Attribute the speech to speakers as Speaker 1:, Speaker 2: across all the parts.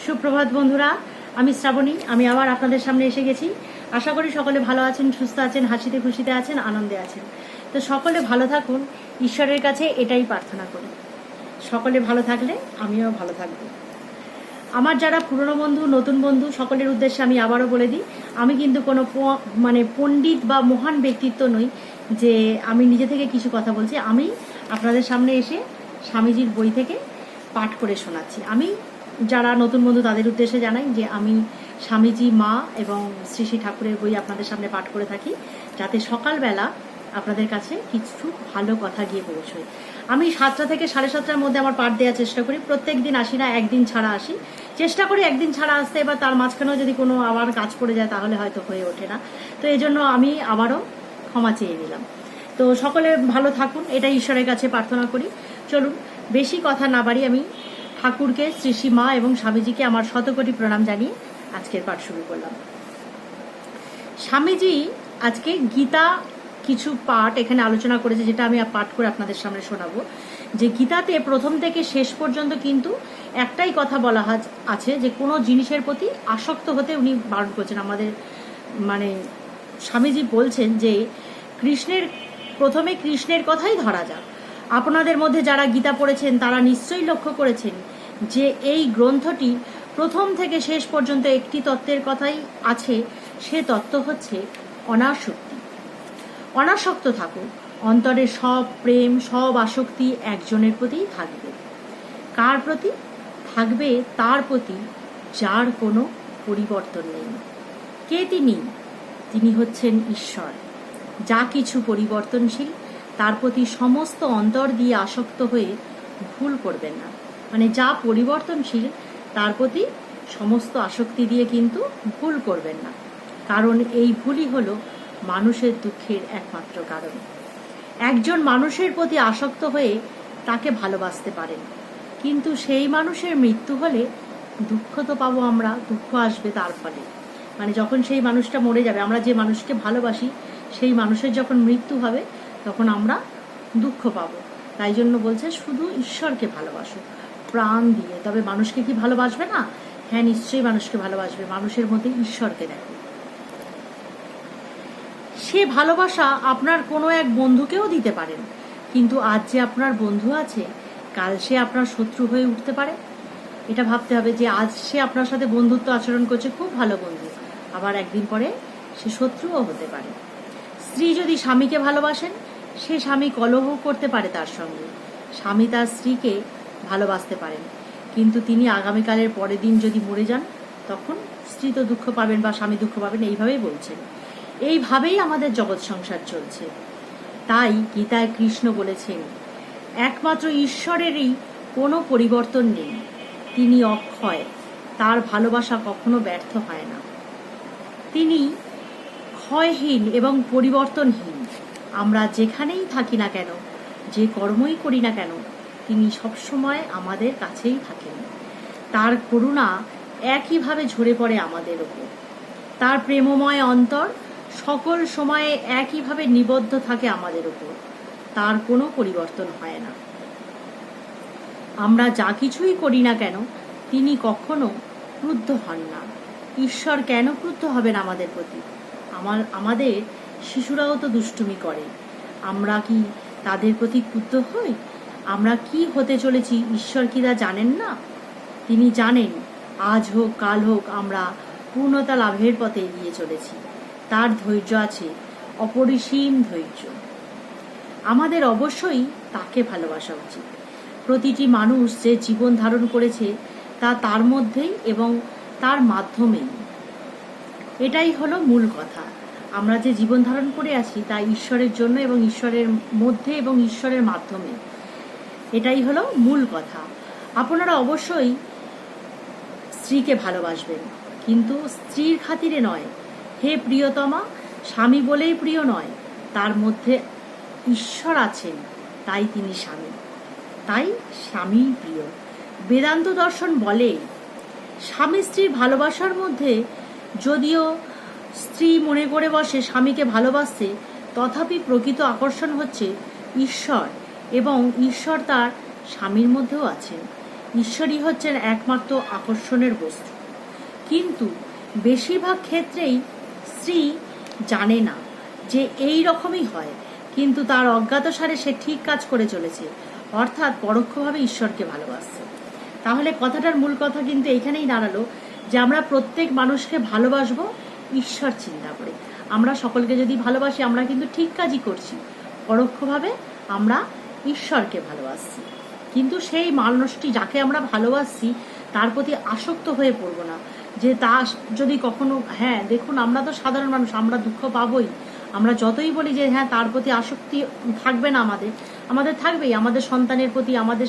Speaker 1: সুপ্রভাত বন্ধুরা, আমি শ্রাবণী। আমি আবার আপনাদের সামনে এসে গেছি। আশা করি সকলে ভালো আছেন, সুস্থ আছেন, হাসিতে খুশিতে আছেন, আনন্দে আছেন। তো সকলে ভালো থাকুন, ঈশ্বরের কাছে এটাই প্রার্থনা করি। সকলে ভালো থাকলে আমিও ভালো থাকব। আমার যারা পুরনো বন্ধু, নতুন বন্ধু, সকলের উদ্দেশ্যে আমি আবারও বলে দিই, আমি কিন্তু কোনো পণ্ডিত বা মহান ব্যক্তিত্ব নই যে আমি নিজে থেকে কিছু কথা বলছি। আমি আপনাদের সামনে এসে স্বামীজির বই থেকে পাঠ করে শোনাচ্ছি। আমি যারা নতুন বন্ধু তাদের উদ্দেশ্যে জানাই যে আমি স্বামীজি, মা এবং শ্রী শ্রী ঠাকুরের বই আপনাদের সামনে পাঠ করে থাকি, যাতে সকালবেলা আপনাদের কাছে কিছু ভালো কথা গিয়ে পৌঁছয়। আমি 7টা থেকে 7:30টার মধ্যে আমার পাঠ দেওয়ার চেষ্টা করি। প্রত্যেক দিন আসি না, একদিন ছাড়া আসি। চেষ্টা করি একদিন ছাড়া আসতে, এবার তার মাঝখানেও যদি কোনো আবার কাজ পড়ে যায় তাহলে হয়তো হয়ে ওঠে না। তো এই জন্য আমি আবারও ক্ষমা চেয়ে নিলাম। তো সকলে ভালো থাকুন, এটা ঈশ্বরের কাছে প্রার্থনা করি। চলুন, বেশি কথা না বাড়ি আমি ঠাকুরকে, শ্রী শ্রী মা এবং স্বামীজিকে আমার শতকোটি প্রণাম জানিয়ে আজকের পাঠ শুরু করলাম। স্বামীজি আজকে গীতা কিছু পাঠ এখানে আলোচনা করেছে, যেটা আমি পাঠ করে আপনাদের সামনে শোনাবো। যে গীতাতে প্রথম থেকে শেষ পর্যন্ত কিন্তু একটাই কথা বলা আছে যে কোনো জিনিসের প্রতি আসক্ত হতে উনি বারণ করছেন আমাদের। মানে স্বামীজি বলছেন যে প্রথমে কৃষ্ণের কথাই ধরা যাক। আপনাদের মধ্যে যারা গীতা পড়েছেন তারা নিশ্চয়ই লক্ষ্য করেছেন যে এই গ্রন্থটি প্রথম থেকে শেষ পর্যন্ত একটি তত্ত্বের কথাই আছে। সে তত্ত্ব হচ্ছে অনাসক্তি। অনাসক্ত থাকুন, অন্তরে সব প্রেম, সব আসক্তি একজনের প্রতিই থাকবে। কার প্রতি থাকবে? তার প্রতি যার কোনো পরিবর্তন নেই। কে তিনি? তিনি হচ্ছেন ঈশ্বর। যা কিছু পরিবর্তনশীল তার প্রতি সমস্ত অন্তর দিয়ে আসক্ত হয়ে ভুল করবেন না। মানে যা পরিবর্তনশীল তার প্রতি সমস্ত আসক্তি দিয়ে কিন্তু ভুল করবেন না, কারণ এই ভুলই হলো মানুষের দুঃখের একমাত্র কারণ। একজন মানুষের প্রতি আসক্ত হয়ে তাকে ভালোবাসতে পারেন, কিন্তু সেই মানুষের মৃত্যু হলে দুঃখ তো পাবো আমরা, দুঃখ আসবে তার ফলে। মানে যখন সেই মানুষটা মরে যাবে, আমরা যে মানুষকে ভালোবাসি সেই মানুষের যখন মৃত্যু হবে তখন আমরা দুঃখ পাবো। তাই জন্য বলছে শুধু ঈশ্বরকে ভালোবাসো প্রাণ দিয়ে। তবে মানুষকে কি ভালোবাসবে না? হ্যাঁ, নিশ্চয়ই মানুষকে ভালোবাসবে। মানুষের মধ্যে ঈশ্বরকে দেখো। সে ভালোবাসা আপনার কোনো এক বন্ধুকেও দিতে পারেন, কিন্তু আজ যে আপনার বন্ধু আছে কাল সে আপনার শত্রু হয়ে উঠতে পারে। এটা ভাবতে হবে যে আজ সে আপনার সাথে বন্ধুত্ব আচরণ করছে, খুব ভালো বন্ধু, আবার একদিন পরে সে শত্রুও হতে পারে। স্ত্রী যদি স্বামীকে ভালোবাসেন, সে স্বামী কলহ করতে পারে তার সঙ্গে। স্বামী তার স্ত্রীকে ভালোবাসতে পারেন, কিন্তু তিনি আগামীকালের পরের দিন যদি মরে যান তখন স্ত্রী তো দুঃখ পাবেন বা স্বামী দুঃখ পাবেন। এইভাবেই বলছেন। এইভাবেই আমাদের জগৎ সংসার চলছে। তাই গীতায় কৃষ্ণ বলেছেন একমাত্র ঈশ্বরেরই কোনো পরিবর্তন নেই। তিনি অক্ষয়, তার ভালোবাসা কখনো ব্যর্থ হয় না। তিনি ক্ষয়হীন এবং পরিবর্তনহীন। আমরা যেখানেই থাকি না কেন, যে কর্মই করি না কেন, তিনি সবসময় আমাদের কাছেই থাকেন। তার করুণা একইভাবে ঝরে পড়ে আমাদের ওপর। তার প্রেমময় অন্তর সকল সময়ে একইভাবে নিবদ্ধ থাকে আমাদের উপর। তার কোনো পরিবর্তন হয় না। আমরা যা কিছুই করি না কেন তিনি কখনো ক্রুদ্ধ হন না। ঈশ্বর কেন ক্রুদ্ধ হবেন আমাদের প্রতি? আমাদের শিশুরাও তো দুষ্টুমি করে, আমরা কি তাদের প্রতি ক্রুদ্ধ হই? আমরা কি হতে চলেছি ঈশ্বর কি তা জানেন না? তিনি জানেন আজ হোক কাল হোক আমরা পূর্ণতা লাভের পথে এগিয়ে চলেছি। তার ধৈর্য আছে, অপরিসীম ধৈর্য। আমাদের অবশ্যই তাকে ভালোবাসা উচিত। প্রতিটি মানুষ যে জীবন ধারণ করেছে তা তার মধ্যেই এবং তার মাধ্যমেই। এটাই হলো মূল কথা। আমরা যে জীবন ধারণ করে আছি তা ঈশ্বরের জন্য এবং ঈশ্বরের মধ্যে এবং ঈশ্বরের মাধ্যমে। এটাই হলো মূল কথা। আপনারা অবশ্যই স্ত্রীকে ভালোবাসবেন, কিন্তু স্ত্রীর খাতিরে নয়। হে প্রিয়তমা, স্বামী বলেই প্রিয় নয়, তার মধ্যে ঈশ্বর আছেন, তাই তিনি স্বামী, তাই স্বামী প্রিয়। বেদান্ত দর্শন বলে স্বামী স্ত্রীর ভালোবাসার মধ্যে যদিও স্ত্রী মনে করে বসে স্বামীকে ভালোবাসছে, তথাপি প্রকৃত আকর্ষণ হচ্ছে ঈশ্বর, এবং ঈশ্বর তার স্বামীর মধ্যেও আছেন। ঈশ্বরই হচ্ছেন একমাত্র আকর্ষণের বস্তু। কিন্তু বেশিরভাগ ক্ষেত্রেই স্ত্রী জানে না যে এই রকমই হয়, কিন্তু তার অজ্ঞাতসারে সে ঠিক কাজ করে চলেছে, অর্থাৎ পরোক্ষভাবে ঈশ্বরকে ভালোবাসছে। তাহলে কথাটার মূল কথা কিন্তু এইখানেই দাঁড়ালো যে আমরা প্রত্যেক মানুষকে ভালোবাসবো ঈশ্বর চিন্তা করে। আমরা সকলকে যদি ভালোবাসি আমরা কিন্তু ঠিক কাজই করছি, পরোক্ষভাবে আমরা ঈশ্বরকে ভালোবাসছি। কিন্তু সেই মানুষটি যাকে আমরা ভালোবাসছি তার প্রতি আসক্ত হয়ে পড়বো না, যে তা যদি কখনো, হ্যাঁ দেখুন আমরা তো সাধারণ মানুষ, আমরা দুঃখ পাবই। আমরা যতই বলি যে হ্যাঁ তার প্রতি আসক্তি থাকবে না, আমাদের থাকবেই, আমাদের সন্তানের প্রতি, আমাদের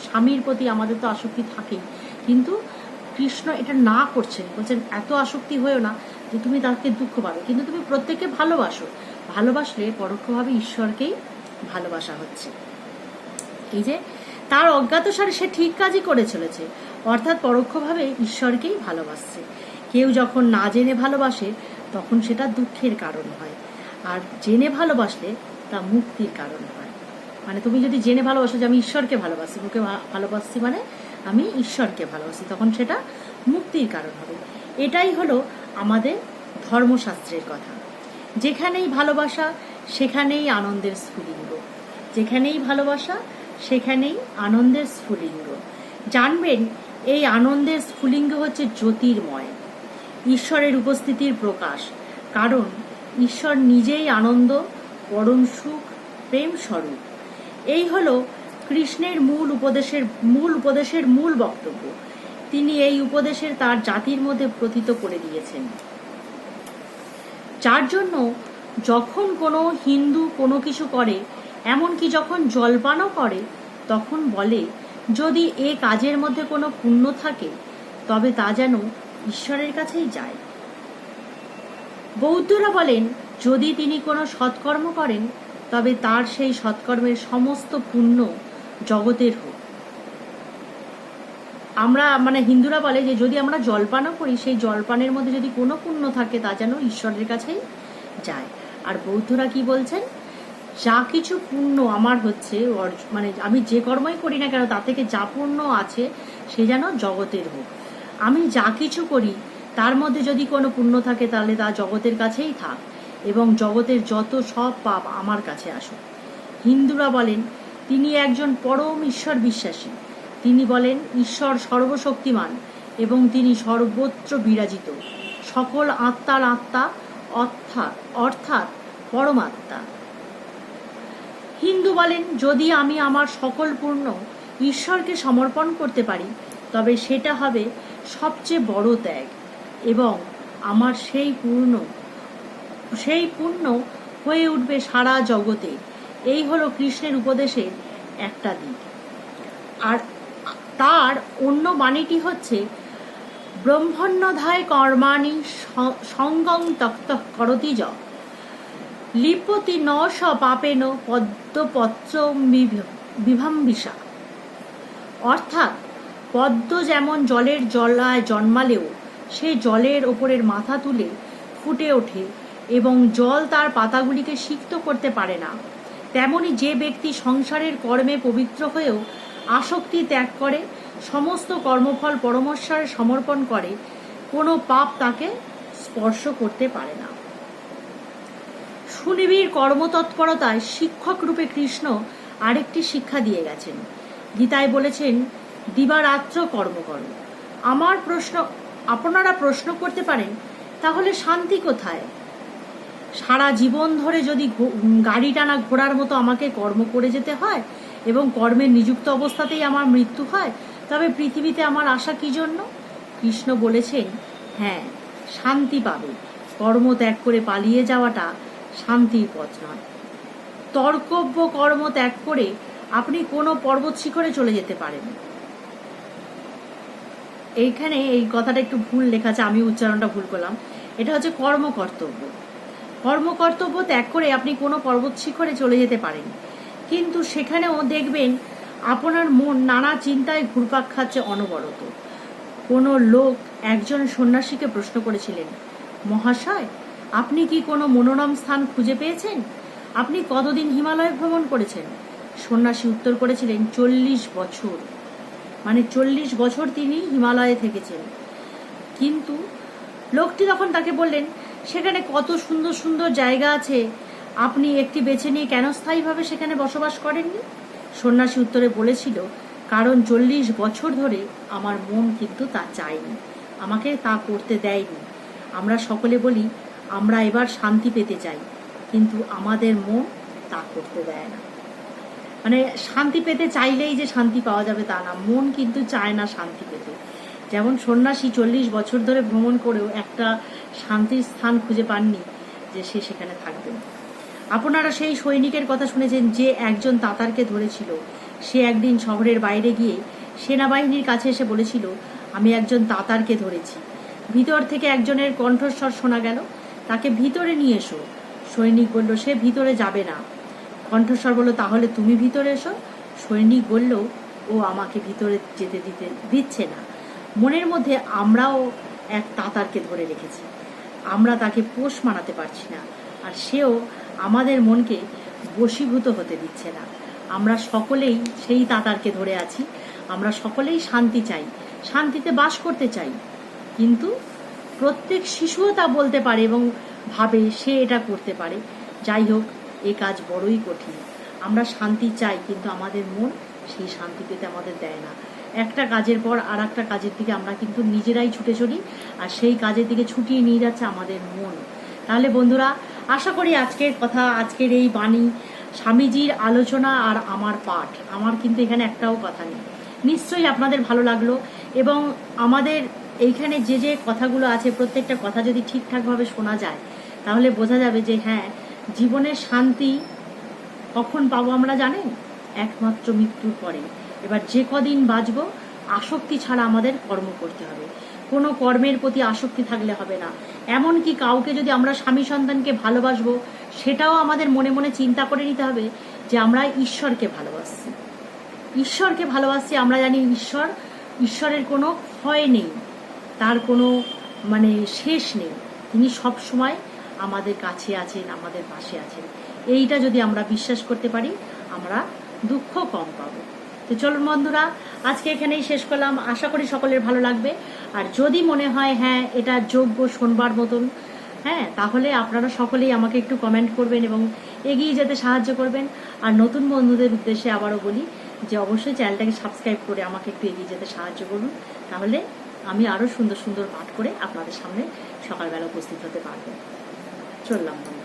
Speaker 1: স্বামীর প্রতি আমাদের তো আসক্তি থাকেই। কিন্তু কৃষ্ণ এটা না করছেন, বলছেন এত আসক্তি হয়েও না যে তুমি তাকে দুঃখ পাবে, কিন্তু তুমি প্রত্যেককে ভালোবাসো। ভালোবাসলে পরোক্ষভাবে ঈশ্বরকেই ভালোবাসা হচ্ছে। এই যে তার অজ্ঞাতসারে সে ঠিক কাজই করে চলেছে, অর্থাৎ পরোক্ষভাবে ঈশ্বরকেই ভালোবাসছে। কেউ যখন না জেনে ভালোবাসে তখন সেটা দুঃখের কারণ হয়, আর জেনে ভালোবাসলে তা মুক্তির কারণ হয়। মানে তুমি যদি জেনে ভালোবাসো যে আমি ঈশ্বরকে ভালোবাসি, ওকে ভালোবাসছি মানে আমি ঈশ্বরকে ভালোবাসি, তখন সেটা মুক্তির কারণ হবে। এটাই হলো আমাদের ধর্মশাস্ত্রের কথা। যেখানেই ভালোবাসা সেখানেই আনন্দের স্ফুলিঙ্গ, যেখানেই ভালোবাসা সেখানেই আনন্দের স্ফুলিঙ্গ। জানবেন এই আনন্দের স্ফুলিঙ্গ হচ্ছে জ্যোতির্ময়, ঈশ্বরের উপস্থিতির প্রকাশ। কারণ ঈশ্বর নিজেই আনন্দ, পরম সুখ, প্রেম স্বরূপ। এই হলো কৃষ্ণের মূল উপদেশের মূল বক্তব্য। তিনি এই উপদেশের তার জাতির মধ্যে প্রথিত করে দিয়েছেন, যার জন্য যখন কোনো হিন্দু কোনো কিছু করে, এমনকি যখন জলপানও করে, তখন বলে যদি এ কাজের মধ্যে কোনো পুণ্য থাকে তবে তা যেন ঈশ্বরের কাছেই যায়। বৌদ্ধরা বলেন যদি তিনি কোনো সৎকর্ম করেন তবে তার সেই সৎকর্মের সমস্ত পুণ্য জগতের হোক। আমরা হিন্দুরা বলে যে যদি আমরা জলপানও করি সেই জলপানের মধ্যে যদি কোনো পুণ্য থাকে তা যেন ঈশ্বরের কাছেই যায়। আর বৌদ্ধরা কি বলছেন, যা কিছু পুণ্য আমার হচ্ছে, আমি যে কর্মই করি না কেন তা থেকে যা পুণ্য আছে সে যেন জগতের হোক। আমি যা কিছু করি তার মধ্যে যদি কোনো পুণ্য থাকে তাহলে তা জগতের কাছেই থাক, এবং জগতের যত সব পাপ আমার কাছে আসুক। হিন্দুরা বলেন তিনি একজন পরম ঈশ্বর বিশ্বাসী। তিনি বলেন ঈশ্বর সর্বশক্তিমান এবং তিনি সর্বত্র বিরাজিত, সকল আত্মার আত্মা, অর্থাৎ পরমাত্মা। হিন্দু বলেন যদি আমি আমার সকল পূর্ণ ঈশ্বরকে সমর্পণ করতে পারি তবে সেটা হবে সবচেয়ে বড় ত্যাগ, এবং আমার সেই পূর্ণ হয়ে উঠবে সারা জগতে। এই হলো কৃষ্ণের উপদেশের একটা দিক। আর তার অন্য বাণীটি হচ্ছে ব্রহ্মণ্যধায় কর্মাণি সঙ্গং তক্ত করতি য লিপতি ন স পাপেন পদ্মপত্র বিভাম্বিষা। অর্থাৎ পদ্ম যেমন জলের জলায় জন্মালেও সে জলের ওপরের মাথা তুলে ফুটে ওঠে এবং জল তার পাতাগুলিকে সিক্ত করতে পারে না, তেমনি যে ব্যক্তি সংসারের কর্মে পবিত্র হয়েও আসক্তি ত্যাগ করে, সমস্ত কর্মফল পরমেশ্বরে সমর্পণ করে, কোনো পাপ তাকে স্পর্শ করতে পারে না। সুনিবিড় কর্মতৎপরতায় শিক্ষক রূপে কৃষ্ণ আরেকটি শিক্ষা দিয়ে গেছেন। গীতায় বলেছেন দিবারাত্র কর্ম করো। আপনারা প্রশ্ন করতে পারেন তাহলে শান্তি কোথায়? সারা জীবন ধরে যদি গাড়ি টানা ঘোড়ার মতো আমাকে কর্ম করে যেতে হয় এবং কর্মের নিযুক্ত অবস্থাতেই আমার মৃত্যু হয়, তবে পৃথিবীতে আমার আশা কি জন্য? কৃষ্ণ বলেছেন হ্যাঁ, শান্তি পাবে। কর্ম ত্যাগ করে পালিয়ে যাওয়াটা শান্তির পথ নয়। তর্কব্য কর্ম ত্যাগ করে আপনি কোনো পর্বত শিখরে চলে যেতে পারেন। এইখানে এই কথাটা একটু ভুল লেখা আছে, আমি উচ্চারণটা ভুল করলাম। এটা হচ্ছে কর্মকর্তব্য। কর্মকর্তব্য ত্যাগ করে আপনি কোনো পর্বত শিখরে চলে যেতে পারেন, কিন্তু সেখানেও দেখবেন আপনার মন নানা চিন্তায় ঘুরপাক খাচ্ছে অনবরত। কোনো লোক একজন সন্ন্যাসীকে প্রশ্ন করেছিলেন, মহাশয় আপনি কি কোনো মনোরম স্থান খুঁজে পেয়েছেন? আপনি কতদিন হিমালয় ভ্রমণ করেছেন? সন্ন্যাসী উত্তর করেছিলেন 40 বছর। মানে 40 বছর তিনি হিমালয়ে থেকেছেন। কিন্তু লোকটি তখন তাকে বললেন, সেখানে কত সুন্দর সুন্দর জায়গা আছে, আপনি একটি বেছে নিয়ে কেন স্থায়ীভাবে সেখানে বসবাস করেননি? সন্ন্যাসী উত্তরে বলেছিল, কারণ 40 বছর ধরে আমার মন কিন্তু তা চায়নি, আমাকে তা করতে দেয়নি। আমরা সকলে বলি আমরা এবার শান্তি পেতে চাই, কিন্তু আমাদের মন তা করতে দেয় না। মানে শান্তি পেতে চাইলেই যে শান্তি পাওয়া যাবে তা না, মন কিন্তু চায় না শান্তি পেতে। যেমন সন্ন্যাসী 40 বছর ধরে ভ্রমণ করেও একটা শান্তির স্থান খুঁজে পাননি যে সে সেখানে থাকবেন। আপনারা সেই সৈনিকের কথা শুনেছেন যে একজন তাতারকে ধরেছিল। সে একদিন শহরের বাইরে গিয়ে সেনাবাহিনীর কাছে এসে বলেছিল, আমি একজন তাতারকে ধরেছি। ভিতর থেকে একজনের কণ্ঠস্বর শোনা গেল, তাকে ভিতরে নিয়ে এসো। সৈনিক বলল, সে ভিতরে যাবে না। কণ্ঠস্বর বলল, তাহলে তুমি ভিতরে এসো। সৈনিক বলল, ও আমাকে ভিতরে যেতে দিচ্ছে না। মনের মধ্যে আমরাও এক তাতারকে ধরে রেখেছি, আমরা তাকে পোষ মানাতে পারছি না, আর সেও আমাদের মনকে বশীভূত হতে দিচ্ছে না। আমরা সকলেই সেই তাতারকে ধরে আছি। আমরা সকলেই শান্তি চাই, শান্তিতে বাস করতে চাই, কিন্তু প্রত্যেক শিশুও তা বলতে পারে এবং ভাবে সে এটা করতে পারে। যাই হোক, এ কাজ বড়ই কঠিন। আমরা শান্তি চাই, কিন্তু আমাদের মন সেই শান্তি পেতে আমাদের দেয় না। একটা কাজের পর আর একটা কাজের দিকে আমরা কিন্তু নিজেরাই ছুটে চলি, আর সেই কাজের দিকে ছুটিয়ে নিয়ে যাচ্ছে আমাদের মন। তাহলে বন্ধুরা, আশা করি আজকের কথা, আজকের এই বাণী, স্বামীজির আলোচনা আর আমার পাঠ, আমার কিন্তু এখানে একটাও কথা নেই, নিশ্চয়ই আপনাদের ভালো লাগলো। এবং আমাদের এইখানে যে যে কথাগুলো আছে, প্রত্যেকটা কথা যদি ঠিকঠাকভাবে শোনা যায়, তাহলে বোঝা যাবে যে হ্যাঁ, জীবনের শান্তি কখন পাবো আমরা জানেন? একমাত্র মৃত্যুর পরে। এবার যে কদিন বাঁচবো, আসক্তি ছাড়া আমাদের কর্ম করতে হবে। কোনো কর্মের প্রতি আসক্তি থাকলে হবে না। এমনকি কাউকে যদি আমরা স্বামী সন্তানকে ভালোবাসবো, সেটাও আমাদের মনে মনে চিন্তা করে নিতে হবে যে আমরা ঈশ্বরকে ভালোবাসছি। ঈশ্বরকে ভালোবাসছি, আমরা জানি ঈশ্বরের কোনো ক্ষয় নেই, তার কোনো শেষ নেই। তিনি সব সময় আমাদের কাছে আছেন, আমাদের পাশে আছেন। এইটা যদি আমরা বিশ্বাস করতে পারি, আমরা দুঃখ কম পাবো। তো চলুন বন্ধুরা, আজকে এখানেই শেষ করলাম। আশা করি সকলের ভালো লাগবে। আর যদি মনে হয় হ্যাঁ এটা যোগ্য শোনবার মতন, হ্যাঁ, তাহলে আপনারা সকলেই আমাকে একটু কমেন্ট করবেন এবং এগিয়ে যেতে সাহায্য করবেন। আর নতুন বন্ধুদের উদ্দেশ্যে আবারও বলি যে অবশ্যই চ্যানেলটাকে সাবস্ক্রাইব করে আমাকে একটু এগিয়ে যেতে সাহায্য করুন। তাহলে আমি আরও সুন্দর সুন্দর পাঠ করে আপনাদের সামনে সকালবেলা উপস্থিত হতে পারবো। চললাম বন্ধু।